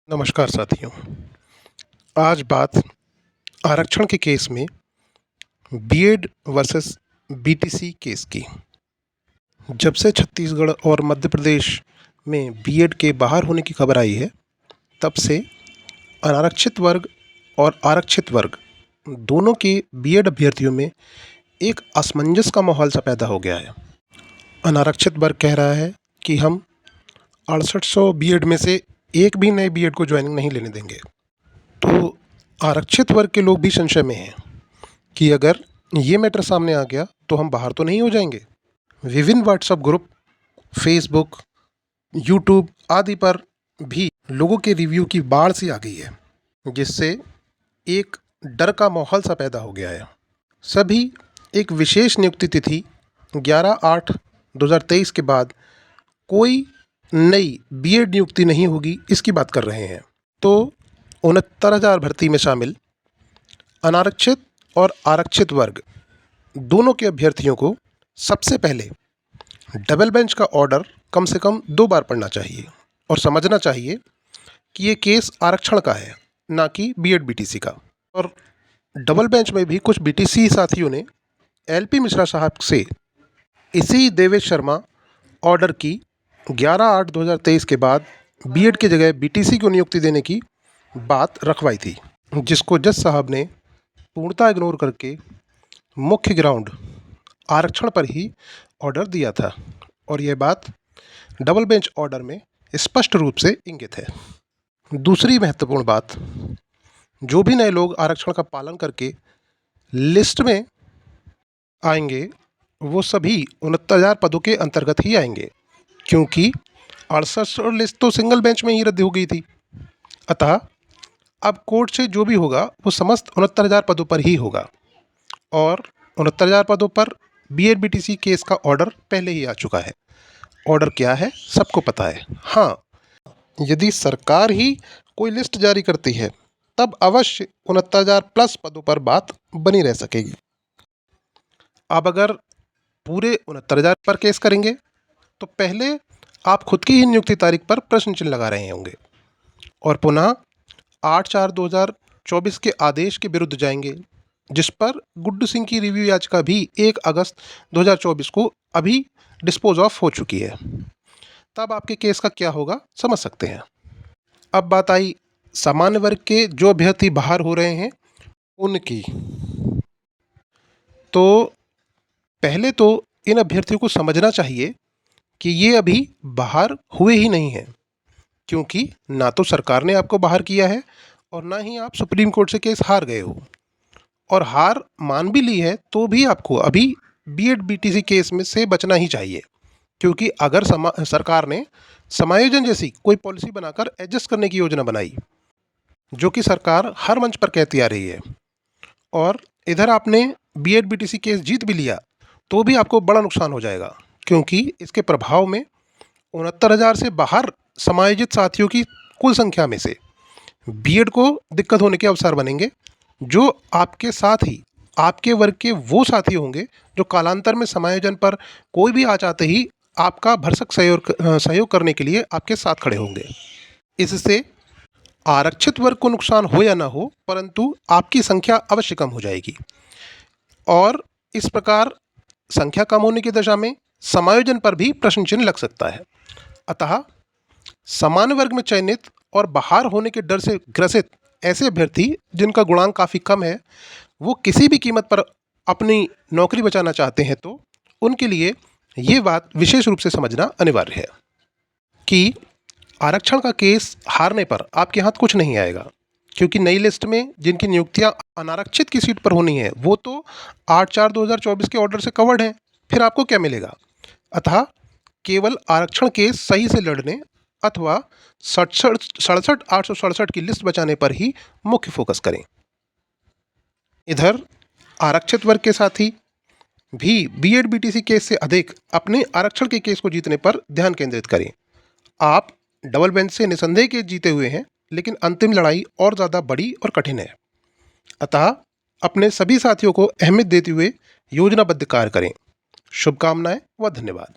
नमस्कार साथियों। आज बात आरक्षण के केस में बीएड वर्सेस बीटीसी केस की। जब से छत्तीसगढ़ और मध्य प्रदेश में बीएड के बाहर होने की खबर आई है, तब से अनारक्षित वर्ग और आरक्षित वर्ग दोनों के बीएड अभ्यर्थियों में एक असमंजस का माहौल सा पैदा हो गया है। अनारक्षित वर्ग कह रहा है कि हम 6800 बीएड में से एक भी नए बीएड को ज्वाइनिंग नहीं लेने देंगे। तो आरक्षित वर्ग के लोग भी संशय में हैं कि अगर ये मैटर सामने आ गया तो हम बाहर तो नहीं हो जाएंगे। विभिन्न व्हाट्सएप ग्रुप, फेसबुक, यूट्यूब आदि पर भी लोगों के रिव्यू की बाढ़ सी आ गई है, जिससे एक डर का माहौल सा पैदा हो गया है। सभी एक विशेष नियुक्ति तिथि 11/8/2023 के बाद कोई नई बीएड नियुक्ति नहीं होगी, इसकी बात कर रहे हैं। तो 69,000 भर्ती में शामिल अनारक्षित और आरक्षित वर्ग दोनों के अभ्यर्थियों को सबसे पहले डबल बेंच का ऑर्डर कम से कम 2 बार पढ़ना चाहिए और समझना चाहिए कि ये केस आरक्षण का है, ना कि बीएड बीटीसी का। और डबल बेंच में भी कुछ बीटीसी साथियों ने एलपी मिश्रा साहब से इसी देवेश शर्मा ऑर्डर की 11/8/2023 के बाद बीएड की जगह बीटीसी को नियुक्ति देने की बात रखवाई थी, जिसको जज साहब ने पूर्णतः इग्नोर करके मुख्य ग्राउंड आरक्षण पर ही ऑर्डर दिया था। और यह बात डबल बेंच ऑर्डर में स्पष्ट रूप से इंगित है। दूसरी महत्वपूर्ण बात, जो भी नए लोग आरक्षण का पालन करके लिस्ट में आएंगे वो सभी 69,000 पदों के अंतर्गत ही आएंगे, क्योंकि 68 लिस्ट तो सिंगल बेंच में ही रद्द हो गई थी। अतः अब कोर्ट से जो भी होगा वो समस्त 69,000 पदों पर ही होगा। और 69,000 पदों पर बीएड बीटीसी केस का ऑर्डर पहले ही आ चुका है। ऑर्डर क्या है सबको पता है। हाँ, यदि सरकार ही कोई लिस्ट जारी करती है तब अवश्य 69,000 प्लस पदों पर बात बनी रह सकेगी। अब अगर पूरे 69,000 पर केस करेंगे तो पहले आप खुद की ही नियुक्ति तारीख पर प्रश्न चिन्ह लगा रहे होंगे और पुनः 8/4/2024 के आदेश के विरुद्ध जाएंगे, जिस पर गुड्डू सिंह की रिव्यू याचिका भी 1 अगस्त 2024 को अभी डिस्पोज ऑफ हो चुकी है। तब आपके केस का क्या होगा समझ सकते हैं। अब बात आई सामान्य वर्ग के जो अभ्यर्थी बाहर हो रहे हैं उनकी। तो पहले तो इन अभ्यर्थियों को समझना चाहिए कि ये अभी बाहर हुए ही नहीं हैं, क्योंकि ना तो सरकार ने आपको बाहर किया है और ना ही आप सुप्रीम कोर्ट से केस हार गए हो। और हार मान भी ली है तो भी आपको अभी बीएड बीटीसी केस में से बचना ही चाहिए, क्योंकि अगर सरकार ने समायोजन जैसी कोई पॉलिसी बनाकर एडजस्ट करने की योजना बनाई, जो कि सरकार हर मंच पर कहती आ रही है, और इधर आपने बीएड बीटीसी केस जीत भी लिया तो भी आपको बड़ा नुकसान हो जाएगा, क्योंकि इसके प्रभाव में 69,000 से बाहर समायोजित साथियों की कुल संख्या में से बीएड को दिक्कत होने के अवसर बनेंगे, जो आपके साथ ही आपके वर्ग के वो साथी होंगे जो कालांतर में समायोजन पर कोई भी आ जाते ही आपका भरसक सहयोग करने के लिए आपके साथ खड़े होंगे। इससे आरक्षित वर्ग को नुकसान हो या ना हो, परंतु आपकी संख्या अवश्य कम हो जाएगी और इस प्रकार संख्या कम होने की दशा में समायोजन पर भी प्रश्न चिन्ह लग सकता है। अतः सामान्य वर्ग में चयनित और बाहर होने के डर से ग्रसित ऐसे अभ्यर्थी जिनका गुणांक काफ़ी कम है, वो किसी भी कीमत पर अपनी नौकरी बचाना चाहते हैं, तो उनके लिए ये बात विशेष रूप से समझना अनिवार्य है कि आरक्षण का केस हारने पर आपके हाथ कुछ नहीं आएगा, क्योंकि नई लिस्ट में जिनकी नियुक्तियां अनारक्षित की सीट पर होनी है वो तो 8/4/2024 के ऑर्डर से कवर्ड हैं। फिर आपको क्या मिलेगा? अतः केवल आरक्षण केस सही से लड़ने अथवा 67 की लिस्ट बचाने पर ही मुख्य फोकस करें। इधर आरक्षित वर्ग के साथी भी बीएड बीटीसी केस से अधिक अपने आरक्षण के केस को जीतने पर ध्यान केंद्रित करें। आप डबल बेंच से निसंदेह के जीते हुए हैं, लेकिन अंतिम लड़ाई और ज़्यादा बड़ी और कठिन है। अतः अपने सभी साथियों को अहमियत देते हुए योजनाबद्ध कार्य करें। शुभकामनाएं व धन्यवाद।